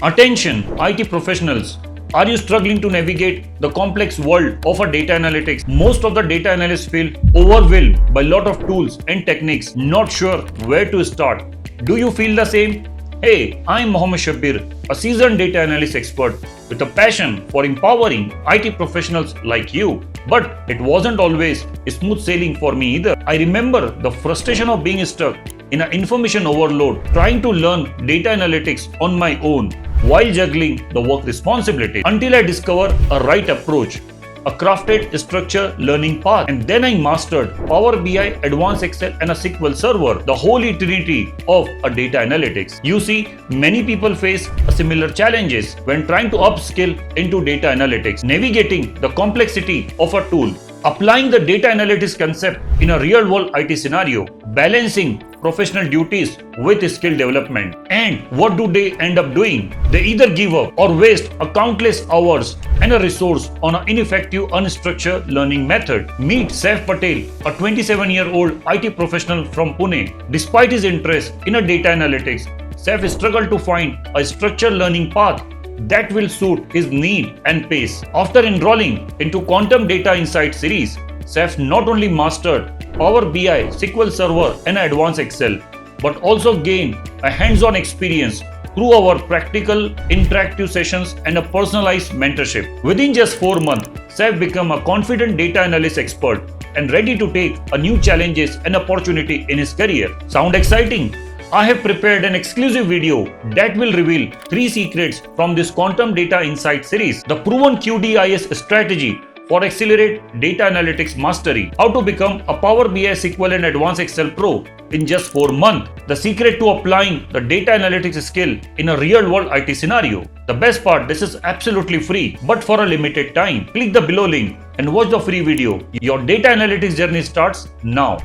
Attention, IT professionals. Are you struggling to navigate the complex world of a data analytics? Most of the data analysts feel overwhelmed by a lot of tools and techniques, not sure where to start. Do you feel the same? Hey, I'm Mohammed Shabir, a seasoned data analyst expert with a passion for empowering IT professionals like you. But it wasn't always smooth sailing for me either. I remember the frustration of being stuck in an information overload, trying to learn data analytics on my own while juggling the work responsibilities until I discovered a right approach, a crafted structured learning path, and then I mastered Power BI, Advanced Excel and a SQL Server, the holy trinity of a data analytics. You see, many people face similar challenges when trying to upskill into data analytics, navigating the complexity of a tool, applying the data analytics concept in a real-world IT scenario, balancing professional duties with skill development. And what do they end up doing? They either give up or waste a countless hours and a resource on an ineffective, unstructured learning method. Meet Saif Patel, a 27-year-old IT professional from Pune. Despite his interest in a data analytics, Saif struggled to find a structured learning path that will suit his need and pace. After enrolling into Quantum Data Insight series, Saif not only mastered Power BI, SQL Server and Advanced Excel, but also gained a hands-on experience through our practical interactive sessions and a personalized mentorship. Within just 4 months, Saif became a confident data analyst expert and ready to take a new challenges and opportunity in his career. Sound exciting? I have prepared an exclusive video that will reveal 3 secrets from this Quantum Data Insight series. The proven QDIS strategy for accelerate data analytics mastery. How to become a Power BI, SQL and Advanced Excel Pro in just 4 months. The secret to applying the data analytics skill in a real world IT scenario. The best part, this is absolutely free, but for a limited time. Click the below link and watch the free video. Your data analytics journey starts now.